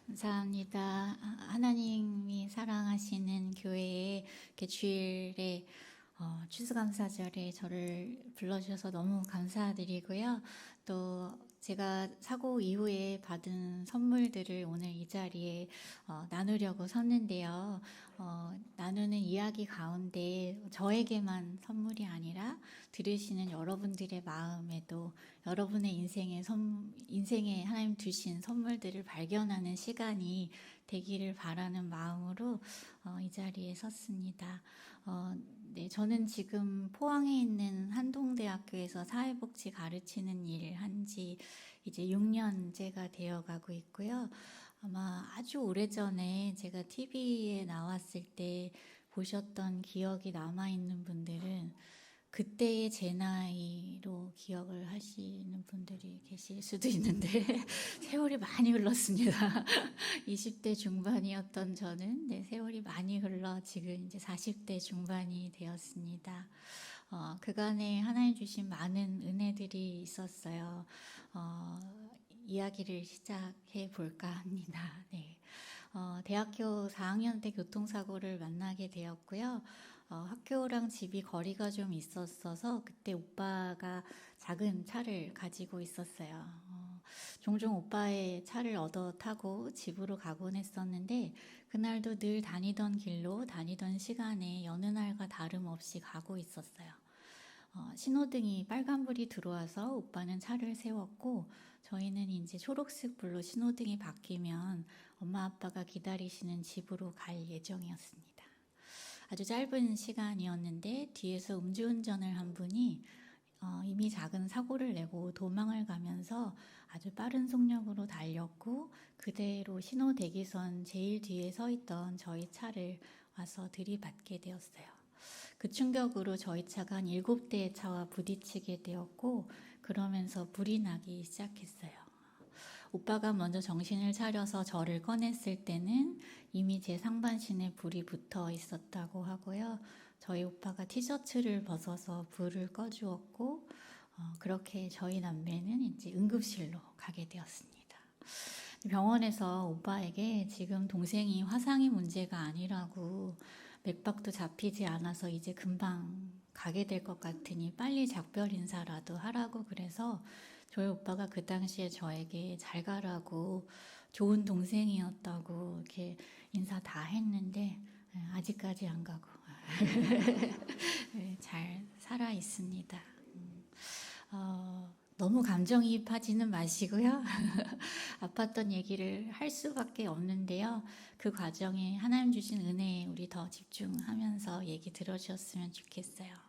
감사합니다. 하나님이 사랑하시는 교회에 이렇게 주일에 추수감사절에 저를 불러주셔서 너무 감사드리고요. 또 제가 사고 이후에 받은 선물들을 오늘 이 자리에 나누려고 섰는데요. 나누는 이야기 가운데 저에게만 선물이 아니라 들으시는 여러분들의 마음에도 여러분의 인생에 하나님 주신 선물들을 발견하는 시간이 되기를 바라는 마음으로 이 자리에 섰습니다. 네, 저는 지금 포항에 있는 한동대학교에서 사회복지 가르치는 일 한지 이제 6년째가 되어가고 있고요. 아마 아주 오래전에 제가 TV에 나왔을 때 보셨던 기억이 남아있는 분들은 그때의 제 나이로 기억을 하시는 분들이 계실 수도 있는데 세월이 많이 흘렀습니다. 20대 중반이었던 저는 세월이 많이 흘러 지금 이제 40대 중반이 되었습니다. 그간에 하나님 주신 많은 은혜들이 있었어요. 이야기를 시작해 볼까 합니다. 네. 대학교 4학년 때 교통사고를 만나게 되었고요. 학교랑 집이 거리가 좀 있었어서 그때 오빠가 작은 차를 가지고 있었어요. 종종 오빠의 차를 얻어 타고 집으로 가곤 했었는데 그날도 늘 다니던 길로 다니던 시간에 여느 날과 다름없이 가고 있었어요. 신호등이 빨간불이 들어와서 오빠는 차를 세웠고 저희는 이제 초록색 불로 신호등이 바뀌면 엄마 아빠가 기다리시는 집으로 갈 예정이었습니다. 아주 짧은 시간이었는데 뒤에서 음주운전을 한 분이 이미 작은 사고를 내고 도망을 가면서 아주 빠른 속력으로 달렸고 그대로 신호 대기선 제일 뒤에 서 있던 저희 차를 와서 들이받게 되었어요. 그 충격으로 저희 차가 한 7대의 차와 부딪히게 되었고 그러면서 불이 나기 시작했어요. 오빠가 먼저 정신을 차려서 저를 꺼냈을 때는 이미 제 상반신에 불이 붙어 있었다고 하고요. 저희 오빠가 티셔츠를 벗어서 불을 꺼주었고 그렇게 저희 남매는 이제 응급실로 가게 되었습니다. 병원에서 오빠에게 지금 동생이 화상이 문제가 아니라고 맥박도 잡히지 않아서 이제 금방 가게 될 것 같으니 빨리 작별 인사라도 하라고 그래서 저희 오빠가 그 당시에 저에게 잘 가라고 좋은 동생이었다고 이렇게 인사 다 했는데 아직까지 안 가고 잘 살아 있습니다. 너무 감정이입하지는 마시고요. 아팠던 얘기를 할 수밖에 없는데요. 그 과정에 하나님 주신 은혜에 우리 더 집중하면서 얘기 들어주셨으면 좋겠어요.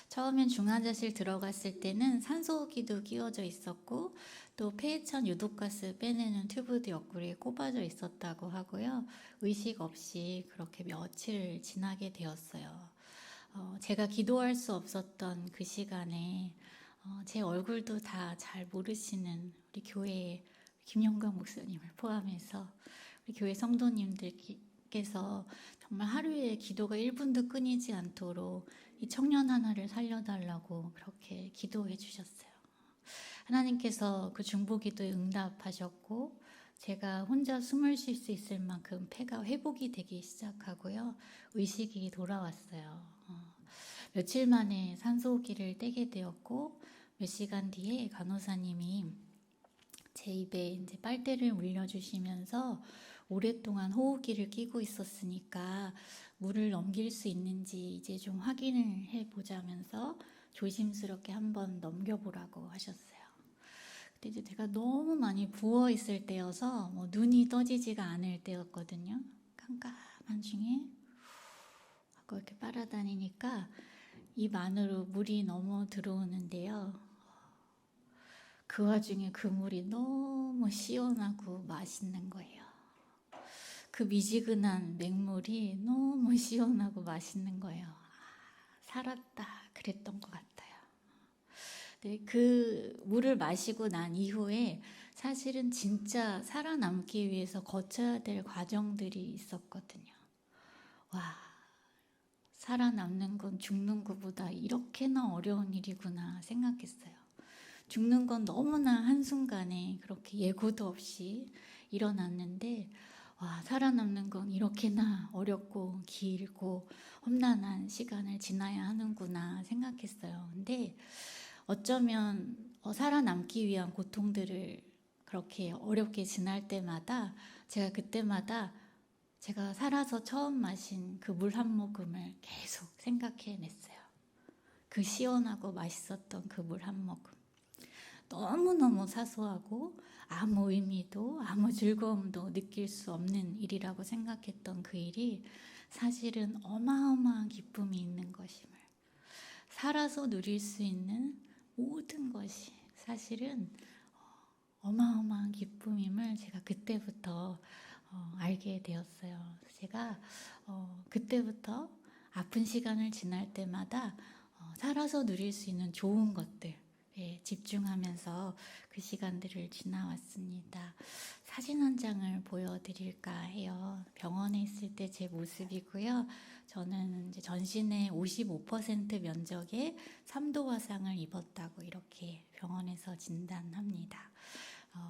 처음엔 중환자실 들어갔을 때는 산소호기도 끼워져 있었고 또 폐해천 유독가스 빼내는 튜브도 옆구리에 꼽아져 있었다고 하고요. 의식 없이 그렇게 며칠을 지나게 되었어요. 제가 기도할 수 없었던 그 시간에 제 얼굴도 다 잘 모르시는 우리 교회의 김영광 목사님을 포함해서 우리 교회 성도님들께서 정말 하루에 기도가 1분도 끊이지 않도록 이 청년 하나를 살려달라고 그렇게 기도해 주셨어요. 하나님께서 그 중보기도에 응답하셨고 제가 혼자 숨을 쉴 수 있을 만큼 폐가 회복이 되기 시작하고요. 의식이 돌아왔어요. 며칠 만에 산소호기를 떼게 되었고 몇 시간 뒤에 간호사님이 제 입에 이제 빨대를 물려주시면서 오랫동안 호흡기를 끼고 있었으니까 물을 넘길 수 있는지 이제 좀 확인을 해보자면서 조심스럽게 한번 넘겨보라고 하셨어요. 그때 이제 제가 너무 많이 부어 있을 때여서 눈이 떠지지가 않을 때였거든요. 깜깜한 중에 하고 이렇게 빨아다니니까 입 안으로 물이 넘어 들어오는데요. 그 와중에 그 물이 너무 시원하고 맛있는 거예요. 그 미지근한 맹물이 너무 시원하고 맛있는 거예요. 살았다 그랬던 것 같아요. 네, 그 물을 마시고 난 이후에 사실은 진짜 살아남기 위해서 거쳐야 될 과정들이 있었거든요. 와, 살아남는 건 죽는 것보다 이렇게나 어려운 일이구나 생각했어요. 죽는 건 너무나 한순간에 그렇게 예고도 없이 일어났는데 와, 살아남는 건 이렇게나 어렵고 길고 험난한 시간을 지나야 하는구나 생각했어요. 근데 어쩌면 살아남기 위한 고통들을 그렇게 어렵게 지날 때마다 제가 그때마다 제가 살아서 처음 마신 그 물 한 모금을 계속 생각해냈어요. 그 시원하고 맛있었던 그 물 한 모금. 너무너무 사소하고 아무 의미도 아무 즐거움도 느낄 수 없는 일이라고 생각했던 그 일이 사실은 어마어마한 기쁨이 있는 것임을, 살아서 누릴 수 있는 모든 것이 사실은 어마어마한 기쁨임을 제가 그때부터 알게 되었어요. 제가 그때부터 아픈 시간을 지날 때마다 살아서 누릴 수 있는 좋은 것들에 집중하면서 그 시간들을 지나왔습니다. 사진 한 장을 보여드릴까 해요. 병원에 있을 때 제 모습이고요. 저는 이제 전신의 55% 면적의 3도 화상을 입었다고 이렇게 병원에서 진단합니다.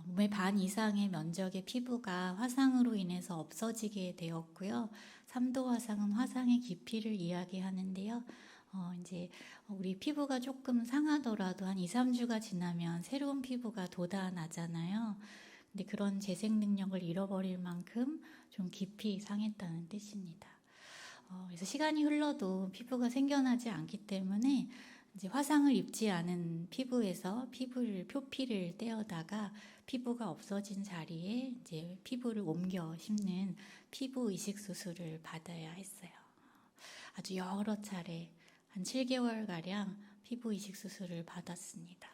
몸의 반 이상의 면적의 피부가 화상으로 인해서 없어지게 되었고요. 3도 화상은 화상의 깊이를 이야기하는데요. 이제 우리 피부가 조금 상하더라도 한 2, 3주가 지나면 새로운 피부가 돋아나잖아요. 근데 그런 재생 능력을 잃어버릴 만큼 좀 깊이 상했다는 뜻입니다. 그래서 시간이 흘러도 피부가 생겨나지 않기 때문에 이제 화상을 입지 않은 피부에서 표피를 떼어다가 피부가 없어진 자리에 이제 피부를 옮겨 심는 피부 이식 수술을 받아야 했어요. 아주 여러 차례 한 7개월가량 피부 이식 수술을 받았습니다.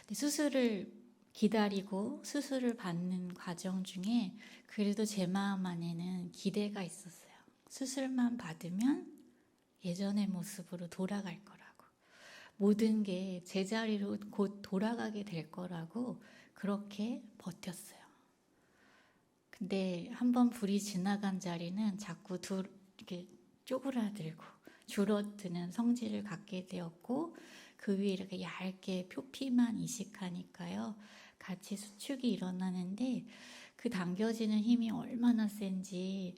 근데 수술을 기다리고 수술을 받는 과정 중에 그래도 제 마음 안에는 기대가 있었어요. 수술만 받으면 예전의 모습으로 돌아갈 거라고. 모든 게 제자리로 곧 돌아가게 될 거라고 그렇게 버텼어요. 근데 한번 불이 지나간 자리는 자꾸 이렇게 쪼그라들고 줄어드는 성질을 갖게 되었고 그 위에 이렇게 얇게 표피만 이식하니까요. 같이 수축이 일어나는데 그 당겨지는 힘이 얼마나 센지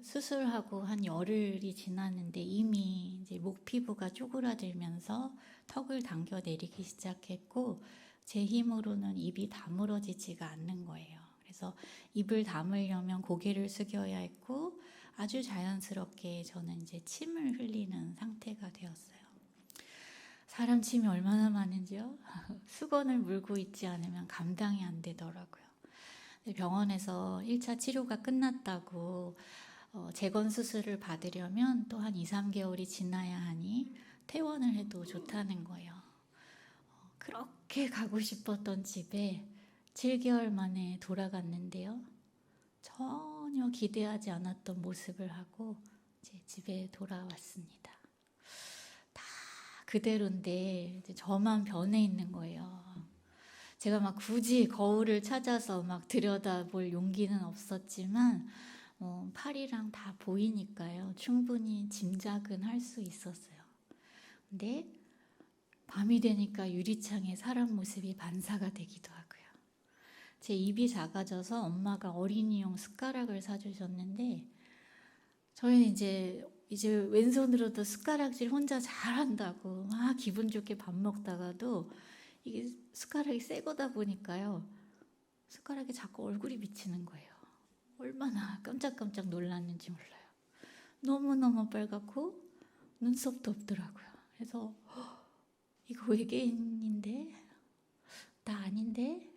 수술하고 한 열흘이 지났는데 이미 이제 목 피부가 쪼그라들면서 턱을 당겨 내리기 시작했고 제 힘으로는 입이 다물어지지가 않는 거예요. 그래서 입을 다물려면 고개를 숙여야 했고 아주 자연스럽게 저는 이제 침을 흘리는 상태가 되었어요. 사람 침이 얼마나 많은지요? 수건을 물고 있지 않으면 감당이 안 되더라고요. 병원에서 1차 치료가 끝났다고 재건 수술을 받으려면 또 한 2, 3개월이 지나야 하니 퇴원을 해도 좋다는 거예요. 그렇게 가고 싶었던 집에 7개월 만에 돌아갔는데요. 전혀 기대하지 않았던 모습을 하고 제 집에 돌아왔습니다. 다 그대로인데 이제 저만 변해 있는 거예요. 제가 막 굳이 거울을 찾아서 막 들여다볼 용기는 없었지만 팔이랑 다 보이니까요. 충분히 짐작은 할 수 있었어요. 근데 밤이 되니까 유리창에 사람 모습이 반사가 되기도 하고요. 제 입이 작아져서 엄마가 어린이용 숟가락을 사주셨는데 저희는 이제 왼손으로도 숟가락질 혼자 잘한다고 막 기분 좋게 밥 먹다가도 이게 숟가락이 새 거다 보니까요. 숟가락에 자꾸 얼굴이 비치는 거예요. 얼마나 깜짝깜짝 놀랐는지 몰라요. 너무너무 빨갛고 눈썹도 없더라고요. 그래서 이거 외계인인데? 나 아닌데?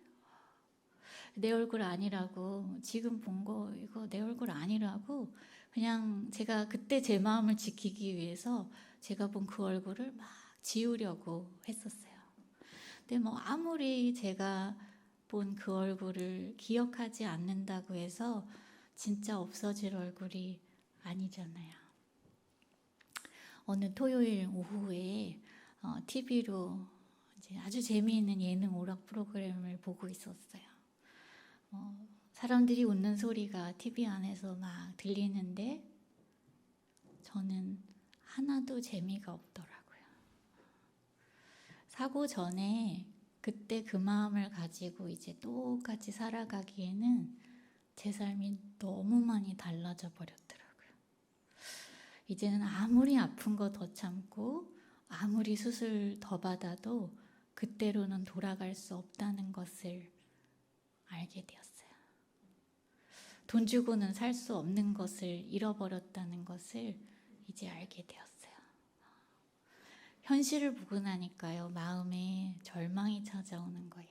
내 얼굴 아니라고, 지금 본 거 이거 내 얼굴 아니라고 그냥 제가 그때 제 마음을 지키기 위해서 제가 본 그 얼굴을 막 지우려고 했었어요. 근데 뭐 아무리 제가 본 그 얼굴을 기억하지 않는다고 해서 진짜 없어질 얼굴이 아니잖아요. 어느 토요일 오후에 TV로 이제 아주 재미있는 예능 오락 프로그램을 보고 있었어요. 사람들이 웃는 소리가 TV 안에서 막 들리는데 저는 하나도 재미가 없더라고요. 사고 전에 그때 그 마음을 가지고 이제 똑같이 살아가기에는 제 삶이 너무 많이 달라져 버렸더라고요. 이제는 아무리 아픈 거 더 참고 아무리 수술 더 받아도 그때로는 돌아갈 수 없다는 것을 알게 되었어요. 돈 주고는 살 수 없는 것을 잃어버렸다는 것을 이제 알게 되었어요. 현실을 보고 나니까요, 마음에 절망이 찾아오는 거예요.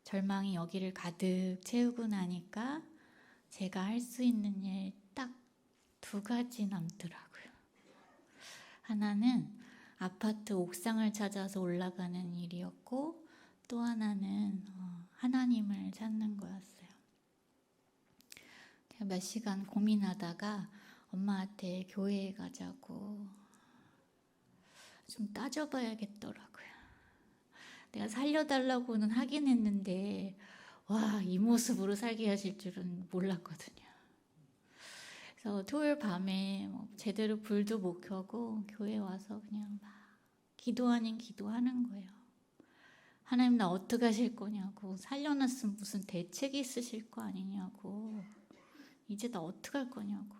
절망이 여기를 가득 채우고 나니까 제가 할 수 있는 일 딱 2가지 남더라고요. 하나는 아파트 옥상을 찾아서 올라가는 일이었고, 또 하나는 하나님을 찾는 거였어요. 몇 시간 고민하다가 엄마한테 교회에 가자고 좀 따져봐야겠더라고요. 내가 살려달라고는 하긴 했는데 와, 이 모습으로 살게 하실 줄은 몰랐거든요. 그래서 토요일 밤에 제대로 불도 못 켜고 교회 와서 그냥 막 기도 아닌 기도하는 거예요. 하나님 나 어떻게 하실 거냐고, 살려놨으면 무슨 대책이 있으실 거 아니냐고, 이제 나 어떻게 할 거냐고.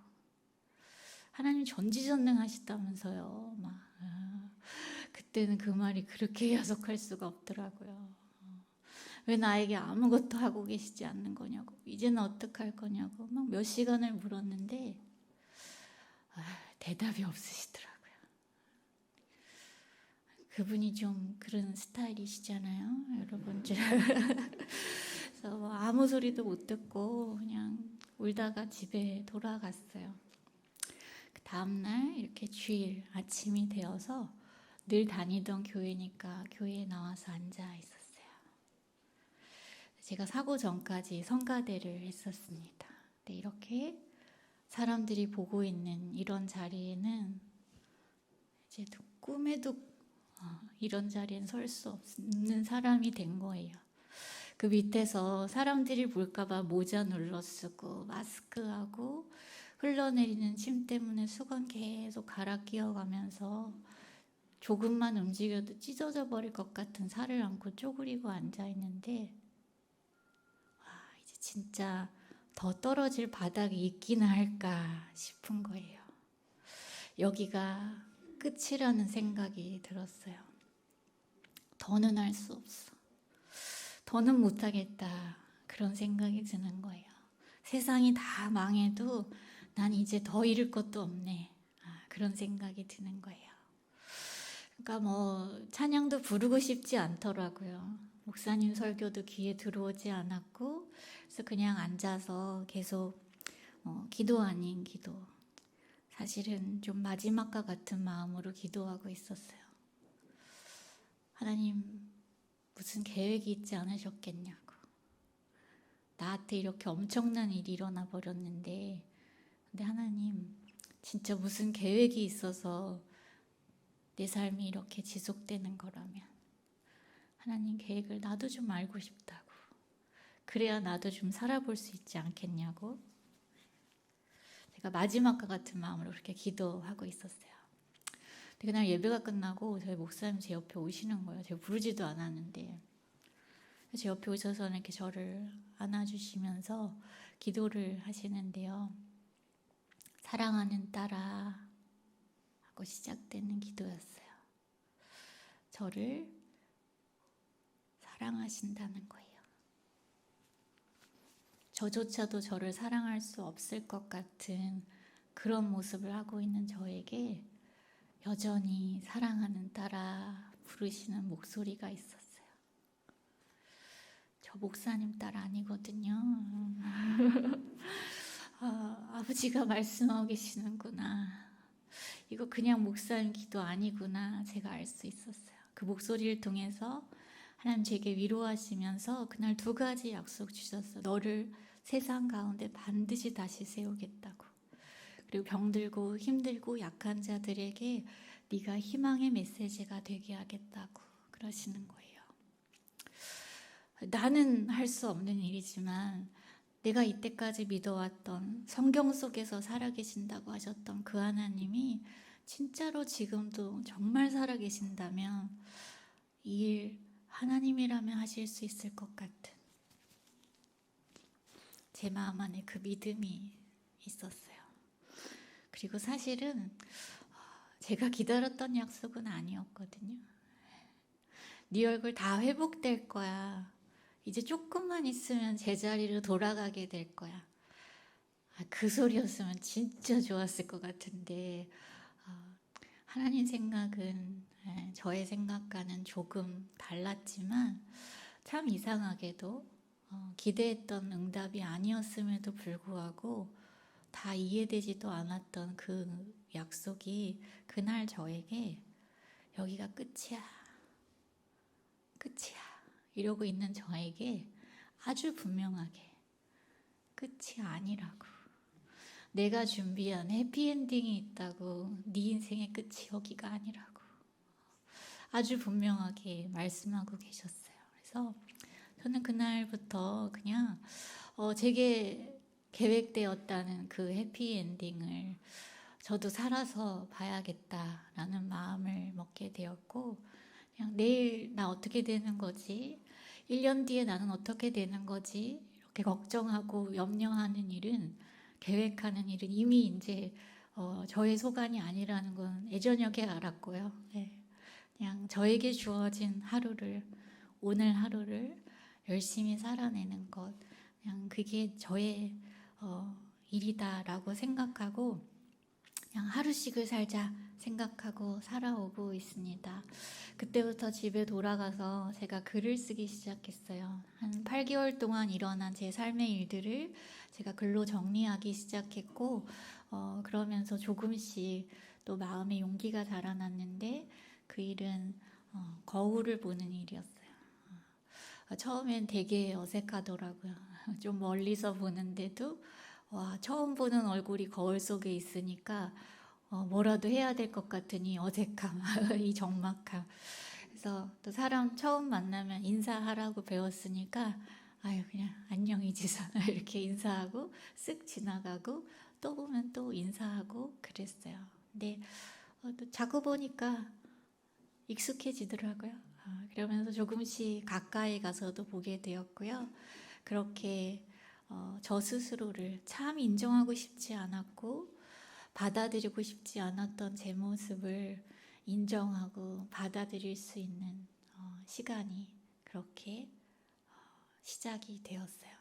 하나님 전지전능하시다면서요. 그때는 그 말이 그렇게 야속할 수가 없더라고요. 왜 나에게 아무것도 하고 계시지 않는 거냐고, 이제는 어떻게 할 거냐고 막 몇 시간을 물었는데 대답이 없으시더라고요. 그분이 좀 그런 스타일이시잖아요, 여러분. 그래서 아무 소리도 못 듣고 그냥 울다가 집에 돌아갔어요. 그 다음날 이렇게 주일 아침이 되어서 늘 다니던 교회니까 교회에 나와서 앉아 있었어요. 제가 사고 전까지 성가대를 했었습니다. 근데 이렇게 사람들이 보고 있는 이런 자리에는 이제 꿈에도 이런 자리엔 설 수 없는 사람이 된 거예요. 그 밑에서 사람들이 볼까봐 모자 눌러 쓰고 마스크하고 흘러내리는 침 때문에 수건 계속 갈아 끼워가면서 조금만 움직여도 찢어져 버릴 것 같은 살을 안고 쪼그리고 앉아있는데, 이제 진짜 더 떨어질 바닥이 있기나 할까 싶은 거예요. 여기가 끝이라는 생각이 들었어요. 더는 할 수 없어. 더는 못하겠다. 그런 생각이 드는 거예요. 세상이 다 망해도 난 이제 더 잃을 것도 없네. 그런 생각이 드는 거예요. 그러니까 찬양도 부르고 싶지 않더라고요. 목사님 설교도 귀에 들어오지 않았고, 그래서 그냥 앉아서 계속 기도 아닌 기도, 사실은 좀 마지막과 같은 마음으로 기도하고 있었어요. 하나님, 무슨 계획이 있지 않으셨겠냐고. 나한테 이렇게 엄청난 일이 일어나 버렸는데, 근데 하나님, 진짜 무슨 계획이 있어서 내 삶이 이렇게 지속되는 거라면 하나님 계획을 나도 좀 알고 싶다고. 그래야 나도 좀 살아볼 수 있지 않겠냐고. 제가 마지막과 같은 마음으로 그렇게 기도하고 있었어요. 근데 그날 예배가 끝나고 저희 목사님 제 옆에 오시는 거예요. 제가 부르지도 않았는데 제 옆에 오셔서 이렇게 저를 안아주시면서 기도를 하시는데요. 사랑하는 딸아 하고 시작되는 기도였어요. 저를 사랑하신다는 거예요. 저조차도 저를 사랑할 수 없을 것 같은 그런 모습을 하고 있는 저에게 여전히 사랑하는 딸아 부르시는 목소리가 있었어요. 저 목사님 딸 아니거든요. 아버지가 말씀하고 계시는구나. 이거 그냥 목사님 기도 아니구나. 제가 알 수 있었어요. 그 목소리를 통해서 하나님 제게 위로하시면서 그날 2가지 약속 주셨어요. 너를 세상 가운데 반드시 다시 세우겠다고. 그리고 병들고 힘들고 약한 자들에게 네가 희망의 메시지가 되게 하겠다고 그러시는 거예요. 나는 할 수 없는 일이지만 내가 이때까지 믿어왔던 성경 속에서 살아계신다고 하셨던 그 하나님이 진짜로 지금도 정말 살아계신다면 이 일 하나님이라면 하실 수 있을 것 같은 제 마음 안에 그 믿음이 있었어요. 그리고 사실은 제가 기다렸던 약속은 아니었거든요. 네 얼굴 다 회복될 거야. 이제 조금만 있으면 제자리로 돌아가게 될 거야. 그 소리였으면 진짜 좋았을 것 같은데 하나님 생각은 저의 생각과는 조금 달랐지만 참 이상하게도 기대했던 응답이 아니었음에도 불구하고 다 이해되지도 않았던 그 약속이 그날 저에게 여기가 끝이야, 끝이야 이러고 있는 저에게 아주 분명하게 끝이 아니라고, 내가 준비한 해피엔딩이 있다고, 네 인생의 끝이 여기가 아니라고 아주 분명하게 말씀하고 계셨어요. 그래서 저는 그날부터 그냥 제게 계획되었다는 그 해피엔딩을 저도 살아서 봐야겠다라는 마음을 먹게 되었고, 그냥 내일 나 어떻게 되는 거지? 1년 뒤에 나는 어떻게 되는 거지? 이렇게 걱정하고 염려하는 일은, 계획하는 일은 이미 이제 저의 소관이 아니라는 건 예저녁에 알았고요. 네. 그냥 저에게 주어진 하루를, 오늘 하루를 열심히 살아내는 것, 그냥 그게 저의 일이다라고 생각하고 그냥 하루씩을 살자 생각하고 살아오고 있습니다. 그때부터 집에 돌아가서 제가 글을 쓰기 시작했어요. 한 8개월 동안 일어난 제 삶의 일들을 제가 글로 정리하기 시작했고 그러면서 조금씩 또 마음의 용기가 자라났는데 그 일은 거울을 보는 일이었어요. 처음엔 되게 어색하더라고요. 좀 멀리서 보는데도 처음 보는 얼굴이 거울 속에 있으니까 뭐라도 해야 될 것 같으니 어색함, 이 적막함. 그래서 또 사람 처음 만나면 인사하라고 배웠으니까 아유 그냥 안녕이지사 이렇게 인사하고 쓱 지나가고 또 보면 또 인사하고 그랬어요. 근데 또 자꾸 보니까 익숙해지더라고요. 그러면서 조금씩 가까이 가서도 보게 되었고요. 그렇게 저 스스로를 참 인정하고 싶지 않았고 받아들이고 싶지 않았던 제 모습을 인정하고 받아들일 수 있는 시간이 그렇게 시작이 되었어요.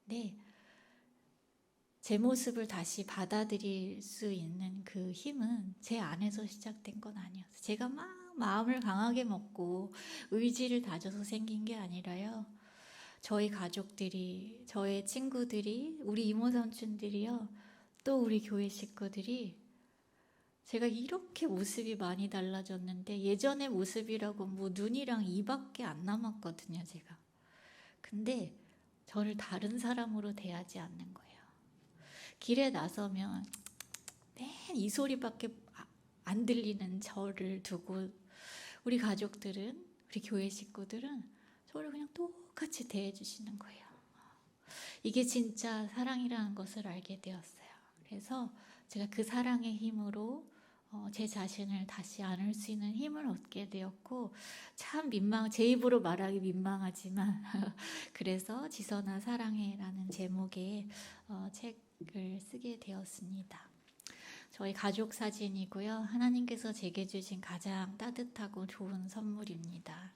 네, 제 모습을 다시 받아들일 수 있는 그 힘은 제 안에서 시작된 건 아니었어요. 제가 막 마음을 강하게 먹고 의지를 다져서 생긴 게 아니라요. 저희 가족들이, 저의 친구들이, 우리 이모 삼촌들이요. 또 우리 교회 식구들이 제가 이렇게 모습이 많이 달라졌는데 예전의 모습이라고 뭐 눈이랑 이밖에 안 남았거든요, 제가. 근데 저를 다른 사람으로 대하지 않는 거예요. 길에 나서면 맨 이 소리밖에 안 들리는 저를 두고 우리 가족들은, 우리 교회 식구들은 저를 그냥 똑같이 대해주시는 거예요. 이게 진짜 사랑이라는 것을 알게 되었어요. 그래서 제가 그 사랑의 힘으로 제 자신을 다시 안을 수 있는 힘을 얻게 되었고 참 제 입으로 말하기 민망하지만 그래서 지선아 사랑해라는 제목의 책을 쓰게 되었습니다. 저희 가족 사진이고요. 하나님께서 제게 주신 가장 따뜻하고 좋은 선물입니다.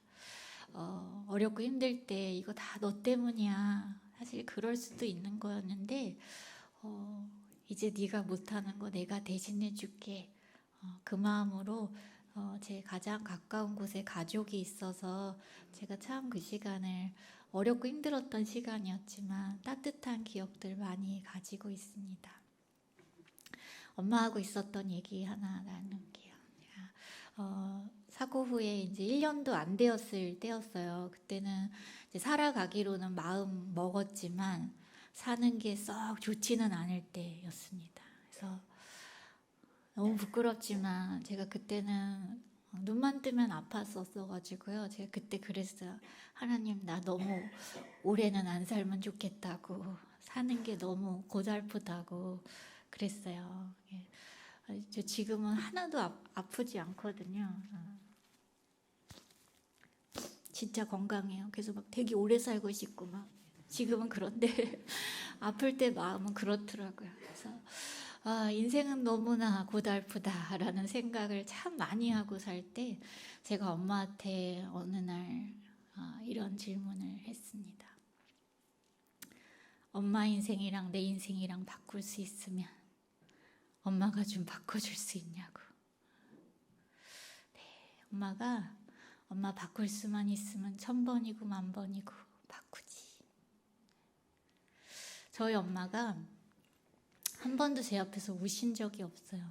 어렵고 힘들 때 이거 다 너 때문이야. 사실 그럴 수도 있는 거였는데 이제 네가 못하는 거 내가 대신해 줄게. 그 마음으로 제 가장 가까운 곳에 가족이 있어서 제가 참 그 시간을 어렵고 힘들었던 시간이었지만 따뜻한 기억들 많이 가지고 있습니다. 엄마하고 있었던 얘기 하나 나눌게요. 사고 후에 이제 1년도 안 되었을 때였어요. 그때는 이제 살아가기로는 마음 먹었지만 사는 게 썩 좋지는 않을 때였습니다. 그래서 너무 부끄럽지만 제가 그때는 눈만 뜨면 아팠었어가지고요. 제가 그때 그랬어요. 하나님 나 너무 오래는 안 살면 좋겠다고, 사는 게 너무 고달프다고 그랬어요. 저 지금은 하나도 아프지 않거든요. 진짜 건강해요. 그래서 막 되게 오래 살고 싶고 막 지금은 그런데 아플 때 마음은 그렇더라고요. 그래서 인생은 너무나 고달프다라는 생각을 참 많이 하고 살 때 제가 엄마한테 어느 날 이런 질문을 했습니다. 엄마 인생이랑 내 인생이랑 바꿀 수 있으면 엄마가 좀 바꿔줄 수 있냐고. 네, 엄마 바꿀 수만 있으면 1000번이고 10,000번이고 바꾸지. 저희 엄마가 한 번도 제 앞에서 우신 적이 없어요.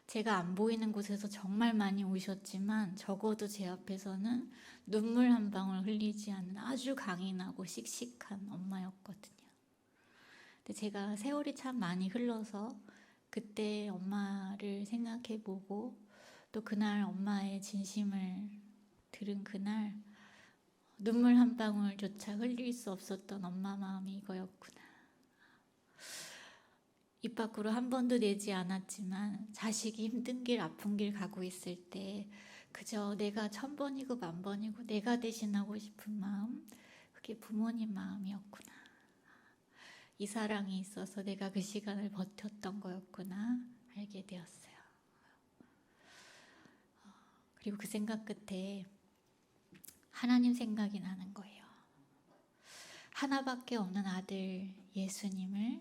제가 안 보이는 곳에서 정말 많이 우셨지만 적어도 제 앞에서는 눈물 한 방울 흘리지 않는 아주 강인하고 씩씩한 엄마였거든요. 근데 제가 세월이 참 많이 흘러서 그때 엄마를 생각해보고 또 그날 엄마의 진심을 들은 그날 눈물 한 방울조차 흘릴 수 없었던 엄마 마음이 이거였구나. 입 밖으로 한 번도 내지 않았지만 자식이 힘든 길 아픈 길 가고 있을 때 그저 내가 1000번이고 10,000번이고 내가 대신하고 싶은 마음, 그게 부모님 마음이었구나. 이 사랑이 있어서 내가 그 시간을 버텼던 거였구나 알게 되었어요. 그리고 그 생각 끝에 하나님 생각이 나는 거예요. 하나밖에 없는 아들 예수님을,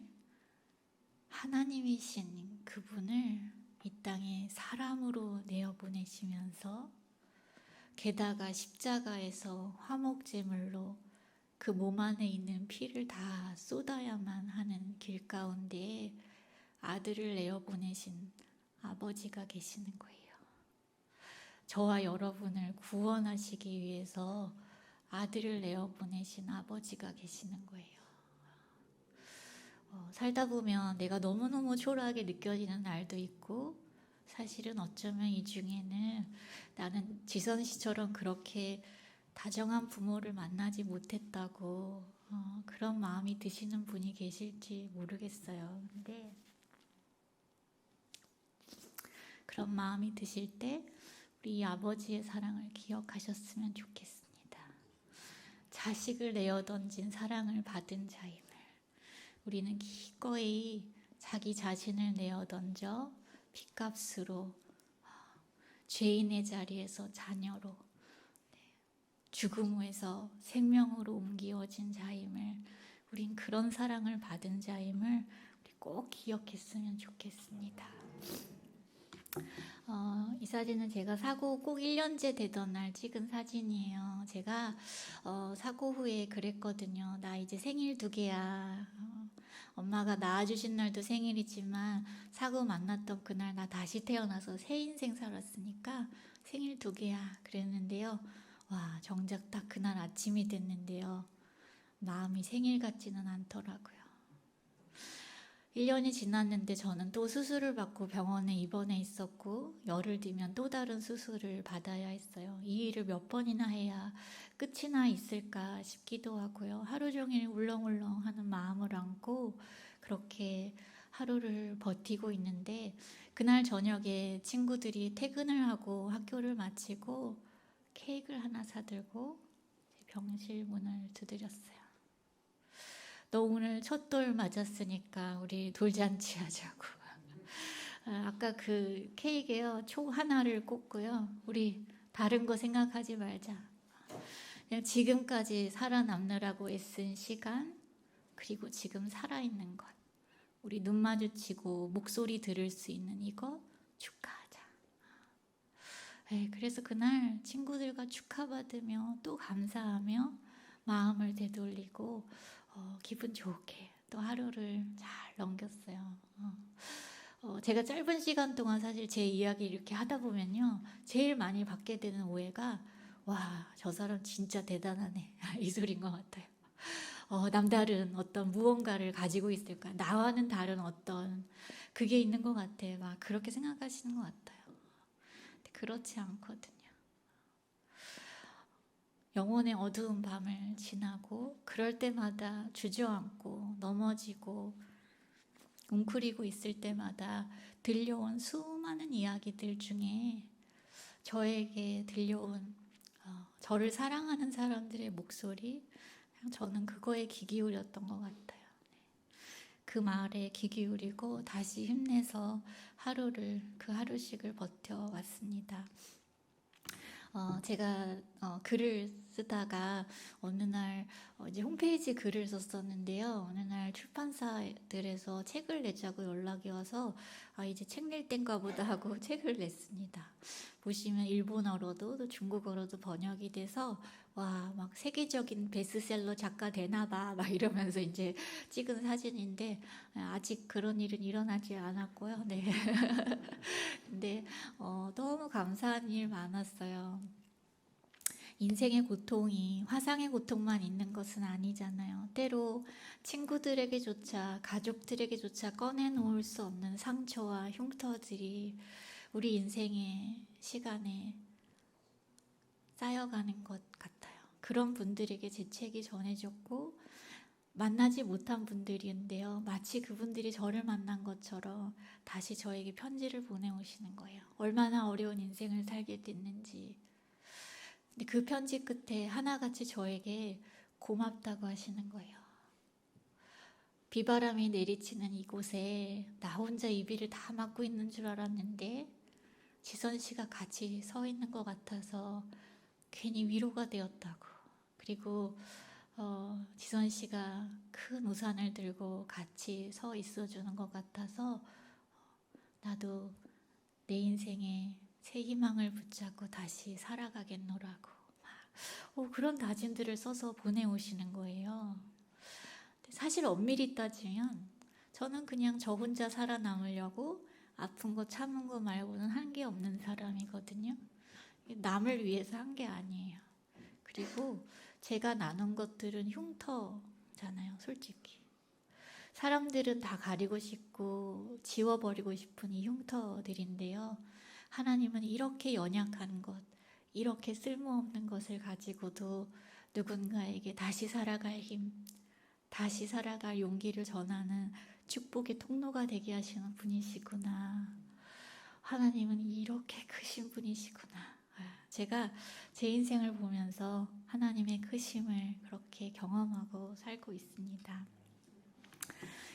하나님이신 그분을 이 땅에 사람으로 내어보내시면서 게다가 십자가에서 화목제물로 그 몸 안에 있는 피를 다 쏟아야만 하는 길 가운데에 아들을 내어보내신 아버지가 계시는 거예요. 저와 여러분을 구원하시기 위해서 아들을 내어보내신 아버지가 계시는 거예요. 살다 보면 내가 너무너무 초라하게 느껴지는 날도 있고 사실은 어쩌면 이 중에는 나는 지선 씨처럼 그렇게 다정한 부모를 만나지 못했다고 그런 마음이 드시는 분이 계실지 모르겠어요. 근데 그런 마음이 드실 때 우리 아버지의 사랑을 기억하셨으면 좋겠습니다. 자식을 내어던진 사랑을 받은 자임을 우리는 기꺼이 자기 자신을 내어던져 핏값으로 죄인의 자리에서 자녀로 죽음에서 생명으로 옮겨진 자임을, 우린 그런 사랑을 받은 자임을 우리 꼭 기억했으면 좋겠습니다. 이 사진은 제가 사고 꼭 1년째 되던 날 찍은 사진이에요. 제가 사고 후에 그랬거든요. 나 이제 생일 2개야. 엄마가 낳아주신 날도 생일이지만 사고 만났던 그날 나 다시 태어나서 새 인생 살았으니까 생일 2개야 그랬는데요. 와, 정작 딱 그날 아침이 됐는데요. 마음이 생일 같지는 않더라고요. 1년이 지났는데 저는 또 수술을 받고 병원에 입원해 있었고 열흘 뒤면 또 다른 수술을 받아야 했어요. 이 일을 몇 번이나 해야 끝이나 있을까 싶기도 하고요. 하루 종일 울렁울렁 하는 마음을 안고 그렇게 하루를 버티고 있는데 그날 저녁에 친구들이 퇴근을 하고 학교를 마치고 케이크를 하나 사들고 병실 문을 두드렸어요. 너 오늘 첫 돌 맞았으니까 우리 돌잔치 하자고. 아까 그 케이크에요. 초 하나를 꽂고요. 우리 다른 거 생각하지 말자. 그냥 지금까지 살아남느라고 애쓴 시간, 그리고 지금 살아있는 것, 우리 눈 마주치고 목소리 들을 수 있는 이거 축하하자. 그래서 그날 친구들과 축하받으며 또 감사하며 마음을 되돌리고 기분 좋게 또 하루를 잘 넘겼어요. 제가 짧은 시간 동안 사실 제 이야기 이렇게 하다 보면요, 제일 많이 받게 되는 오해가 와, 저 사람 진짜 대단하네 이 소리인 것 같아요. 남다른 어떤 무언가를 가지고 있을까, 나와는 다른 어떤 그게 있는 것 같아, 막 그렇게 생각하시는 것 같아요. 근데 그렇지 않거든요. 영혼의 어두운 밤을 지나고 그럴 때마다 주저앉고 넘어지고 웅크리고 있을 때마다 들려온 수많은 이야기들 중에 저에게 들려온 저를 사랑하는 사람들의 목소리, 저는 그거에 귀 기울였던 것 같아요. 그 말에 귀 기울이고 다시 힘내서 그 하루씩을 버텨왔습니다. 제가 글을 쓰다가 어느 날 이제 홈페이지 글을 썼었는데요. 어느 날 출판사들에서 책을 내자고 연락이 와서 이제 책 낼 땐가 보다 하고 책을 냈습니다. 보시면 일본어로도 또 중국어로도 번역이 돼서 와, 막 세계적인 베스트셀러 작가 되나 봐, 막 이러면서 이제 찍은 사진인데 아직 그런 일은 일어나지 않았고요. 네. 근데 너무 감사한 일 많았어요. 인생의 고통이 화상의 고통만 있는 것은 아니잖아요. 때로 친구들에게조차 가족들에게조차 꺼내놓을 수 없는 상처와 흉터들이 우리 인생의 시간에 쌓여가는 것 같아요. 그런 분들에게 제 책이 전해졌고 만나지 못한 분들인데요. 마치 그분들이 저를 만난 것처럼 다시 저에게 편지를 보내오시는 거예요. 얼마나 어려운 인생을 살게 됐는지. 근데 그 편지 끝에 하나같이 저에게 고맙다고 하시는 거예요. 비바람이 내리치는 이곳에 나 혼자 이 비를 다 맞고 있는 줄 알았는데 지선 씨가 같이 서 있는 것 같아서 괜히 위로가 되었다고. 그리고 지선 씨가 큰 우산을 들고 같이 서 있어주는 것 같아서 나도 내 인생에 새 희망을 붙잡고 다시 살아가겠노라고 그런 다짐들을 써서 보내오시는 거예요. 사실 엄밀히 따지면 저는 그냥 저 혼자 살아남으려고 아픈 거 참은 거 말고는 한 게 없는 사람이거든요. 남을 위해서 한 게 아니에요. 그리고 제가 나눈 것들은 흉터잖아요, 솔직히. 사람들은 다 가리고 싶고 지워버리고 싶은 이 흉터들인데요. 하나님은 이렇게 연약한 것, 이렇게 쓸모없는 것을 가지고도 누군가에게 다시 살아갈 힘, 다시 살아갈 용기를 전하는 축복의 통로가 되게 하시는 분이시구나. 하나님은 이렇게 크신 분이시구나. 제가 제 인생을 보면서 하나님의 크심을 그렇게 경험하고 살고 있습니다.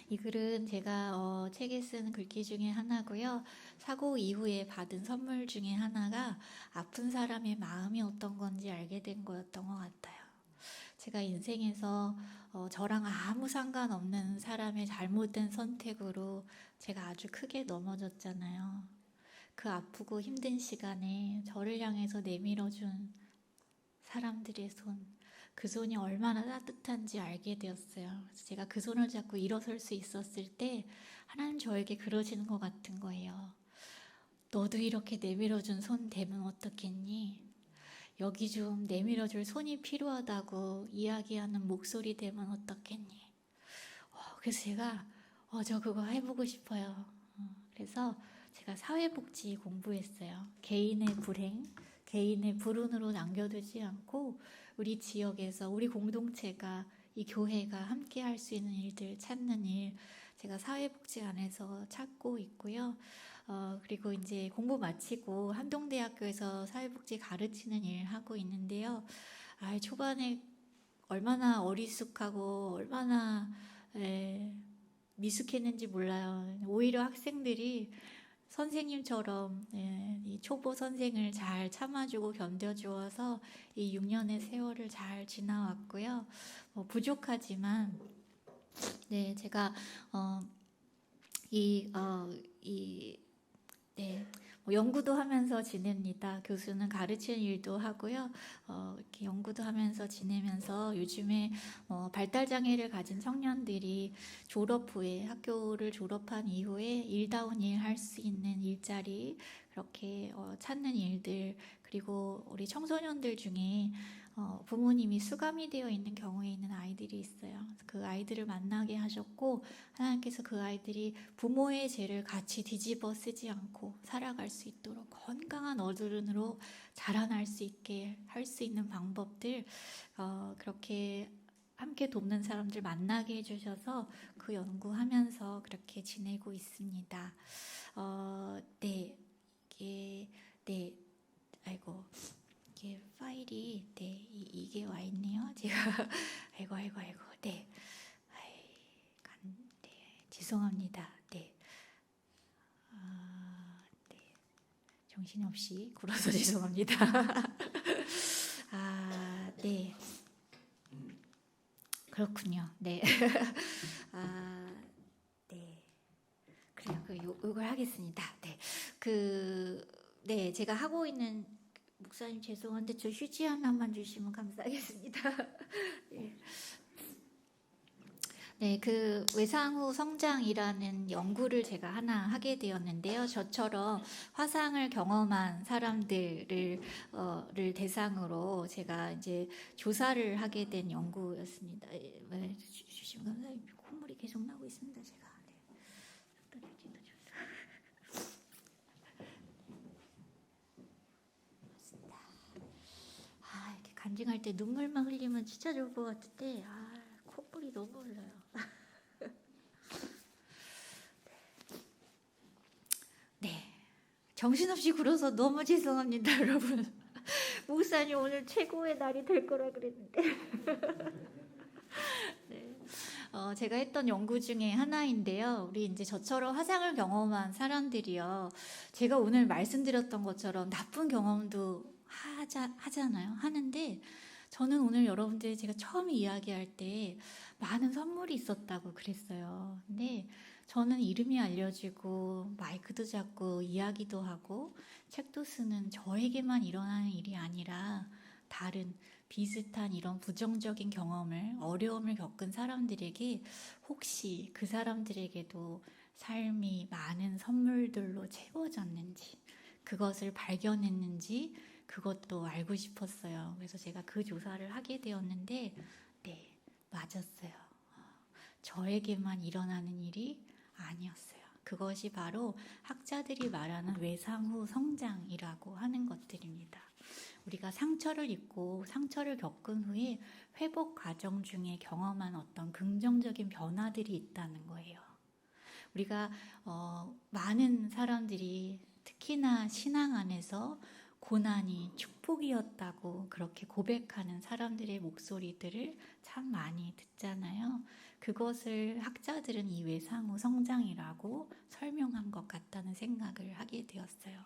이 글은 제가 책에 쓴 글귀 중에 하나고요. 사고 이후에 받은 선물 중에 하나가 아픈 사람의 마음이 어떤 건지 알게 된 거였던 것 같아요. 제가 인생에서 저랑 아무 상관없는 사람의 잘못된 선택으로 제가 아주 크게 넘어졌잖아요. 그 아프고 힘든 시간에 저를 향해서 내밀어준 사람들의 손, 그 손이 얼마나 따뜻한지 알게 되었어요. 그래서 제가 그 손을 잡고 일어설 수 있었을 때 하나님 저에게 그러시는 것 같은 거예요. 너도 이렇게 내밀어준 손 되면 어떻겠니? 여기 좀 내밀어줄 손이 필요하다고 이야기하는 목소리 되면 어떻겠니? 그래서 제가 저 그거 해보고 싶어요. 그래서 제가 사회복지 공부했어요. 개인의 불행, 개인의 불운으로 남겨두지 않고 우리 지역에서 우리 공동체가 이 교회가 함께 할 수 있는 일들 찾는 일 제가 사회복지 안에서 찾고 있고요. 그리고 이제 공부 마치고 한동대학교에서 사회복지 가르치는 일 하고 있는데요. 초반에 얼마나 어리숙하고 얼마나 미숙했는지 몰라요. 오히려 학생들이 선생님처럼 이 초보 선생을 잘 참아주고 견뎌주어서 이 6년의 세월을 잘 지나왔고요. 부족하지만 제가 연구도 하면서 지냅니다. 교수는 가르치는 일도 하고요. 이렇게 연구도 하면서 지내면서 요즘에 발달장애를 가진 청년들이 졸업 후에 학교를 졸업한 이후에 일다운 일 할 수 있는 일자리 그렇게 찾는 일들 그리고 우리 청소년들 중에 부모님이 수감이 되어 있는 경우에 있는 아이들이 있어요. 그 아이들을 만나게 하셨고 하나님께서 그 아이들이 부모의 죄를 같이 뒤집어 쓰지 않고 살아갈 수 있도록 건강한 어른으로 자라날 수 있게 할 수 있는 방법들 그렇게 함께 돕는 사람들 만나게 해주셔서 그 연구하면서 그렇게 지내고 있습니다. 이게 파일이 이게 와 있네요. 제가 아이고 네. 네. 죄송합니다. 네. 네. 정신없이 굴어서 죄송합니다. 네. 그렇군요. 네. 네. 그래요. 요걸 하겠습니다. 네. 네, 제가 하고 있는 목사님 죄송한데 저 휴지 하나만 주시면 감사하겠습니다. 네. 네, 외상 후 성장이라는 연구를 제가 하나 하게 되었는데요. 저처럼 화상을 경험한 사람들을 대상으로 제가 이제 조사를 하게 된 연구였습니다. 네, 주시면 감사합니다. 콧물이 계속 나고 있습니다, 제가. 네. 이렇게 간증할 때 눈물만 흘리면 진짜 좋을 것 같은데, 콧물이 너무 흘러요. 네. 정신없이 굴어서 너무 죄송합니다, 여러분. 목사님 오늘 최고의 날이 될 거라 그랬는데. 네. 제가 했던 연구 중에 하나인데요. 우리 이제 저처럼 화상을 경험한 사람들이요. 제가 오늘 말씀드렸던 것처럼 나쁜 경험도 하잖아요. 하는데 저는 오늘 여러분들 제가 처음 이야기할 때 많은 선물이 있었다고 그랬어요. 근데 저는 이름이 알려지고 마이크도 잡고 이야기도 하고 책도 쓰는 저에게만 일어나는 일이 아니라 다른 비슷한 이런 부정적인 경험을 어려움을 겪은 사람들에게 혹시 그 사람들에게도 삶이 많은 선물들로 채워졌는지 그것을 발견했는지 그것도 알고 싶었어요. 그래서 제가 그 조사를 하게 되었는데 네, 맞았어요. 저에게만 일어나는 일이 아니었어요. 그것이 바로 학자들이 말하는 외상 후 성장이라고 하는 것들입니다. 우리가 상처를 입고 상처를 겪은 후에 회복 과정 중에 경험한 어떤 긍정적인 변화들이 있다는 거예요. 우리가 많은 사람들이 특히나 신앙 안에서 고난이 축복이었다고 그렇게 고백하는 사람들의 목소리들을 참 많이 듣잖아요. 그것을 학자들은 이 외상 후 성장이라고 설명한 것 같다는 생각을 하게 되었어요.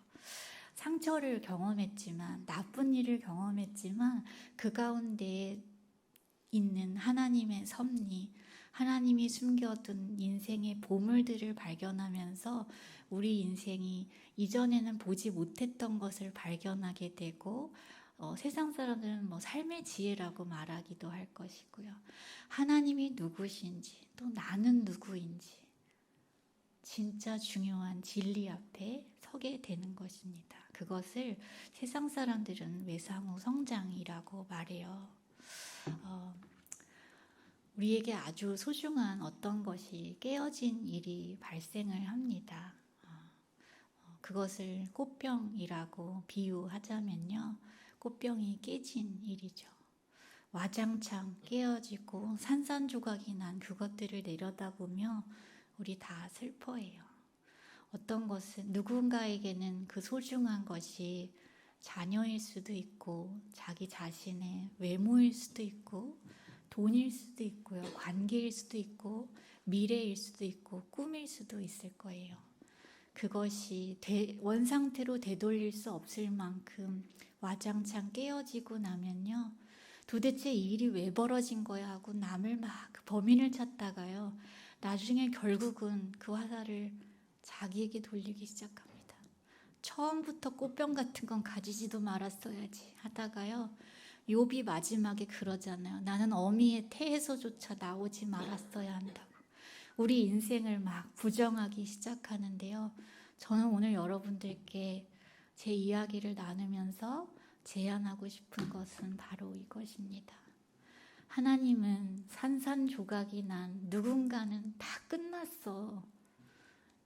상처를 경험했지만 나쁜 일을 경험했지만 그 가운데 있는 하나님의 섭리, 하나님이 숨겨둔 인생의 보물들을 발견하면서 우리 인생이 이전에는 보지 못했던 것을 발견하게 되고 세상 사람들은 삶의 지혜라고 말하기도 할 것이고요. 하나님이 누구신지 또 나는 누구인지 진짜 중요한 진리 앞에 서게 되는 것입니다. 그것을 세상 사람들은 외상 후 성장이라고 말해요. 우리에게 아주 소중한 어떤 것이 깨어진 일이 발생을 합니다. 그것을 꽃병이라고 비유하자면요. 꽃병이 깨진 일이죠. 와장창 깨어지고 산산조각이 난 그것들을 내려다보며 우리 다 슬퍼해요. 어떤 것은 누군가에게는 그 소중한 것이 자녀일 수도 있고 자기 자신의 외모일 수도 있고 돈일 수도 있고요. 관계일 수도 있고 미래일 수도 있고 꿈일 수도 있을 거예요. 그것이 원상태로 되돌릴 수 없을 만큼 와장창 깨어지고 나면요. 도대체 이 일이 왜 벌어진 거야 하고 남을 막 범인을 찾다가요. 나중에 결국은 그 화살을 자기에게 돌리기 시작합니다. 처음부터 꽃병 같은 건 가지지도 말았어야지 하다가요. 욥이 마지막에 그러잖아요. 나는 어미의 태에서조차 나오지 말았어야 한다고. 우리 인생을 막 부정하기 시작하는데요. 저는 오늘 여러분들께 제 이야기를 나누면서 제안하고 싶은 것은 바로 이것입니다. 하나님은 산산조각이 난 누군가는 다 끝났어.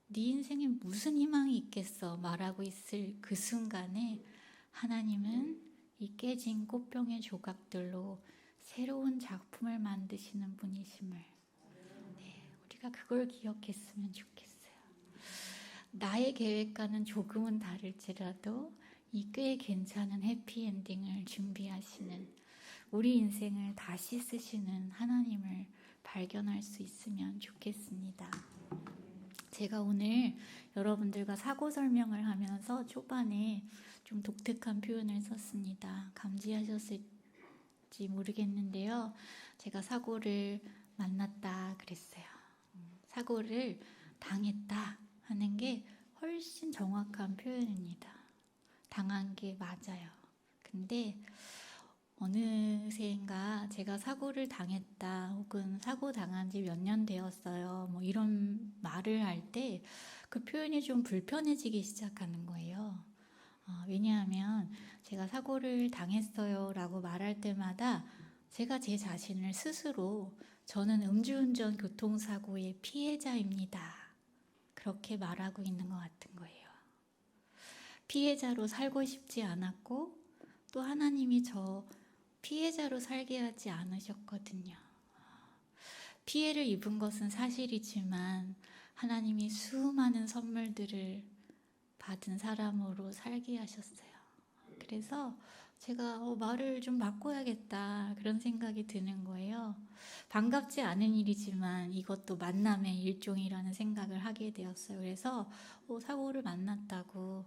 네 인생에 무슨 희망이 있겠어 말하고 있을 그 순간에 하나님은 이 깨진 꽃병의 조각들로 새로운 작품을 만드시는 분이심을 우리가 그걸 기억했으면 좋겠어요. 나의 계획과는 조금은 다를지라도 이 꽤 괜찮은 해피엔딩을 준비하시는, 우리 인생을 다시 쓰시는 하나님을 발견할 수 있으면 좋겠습니다. 제가 오늘 여러분들과 사고 설명을 하면서 초반에 좀 독특한 표현을 썼습니다. 감지하셨을지 모르겠는데요. 제가 사고를 만났다 그랬어요. 사고를 당했다 하는 게 훨씬 정확한 표현입니다. 당한 게 맞아요. 근데 어느새인가 제가 사고를 당했다 혹은 사고 당한 지 몇 년 되었어요, 뭐 이런 말을 할 때 그 표현이 좀 불편해지기 시작하는 거예요. 왜냐하면 제가 사고를 당했어요 라고 말할 때마다 제가 제 자신을 스스로 저는 음주운전 교통사고의 피해자입니다, 그렇게 말하고 있는 것 같은 거예요. 피해자로 살고 싶지 않았고 또 하나님이 저 피해자로 살게 하지 않으셨거든요. 피해를 입은 것은 사실이지만 하나님이 수많은 선물들을 받은 사람으로 살게 하셨어요. 그래서 제가 말을 좀 바꿔야겠다 그런 생각이 드는 거예요. 반갑지 않은 일이지만 이것도 만남의 일종이라는 생각을 하게 되었어요. 그래서 사고를 만났다고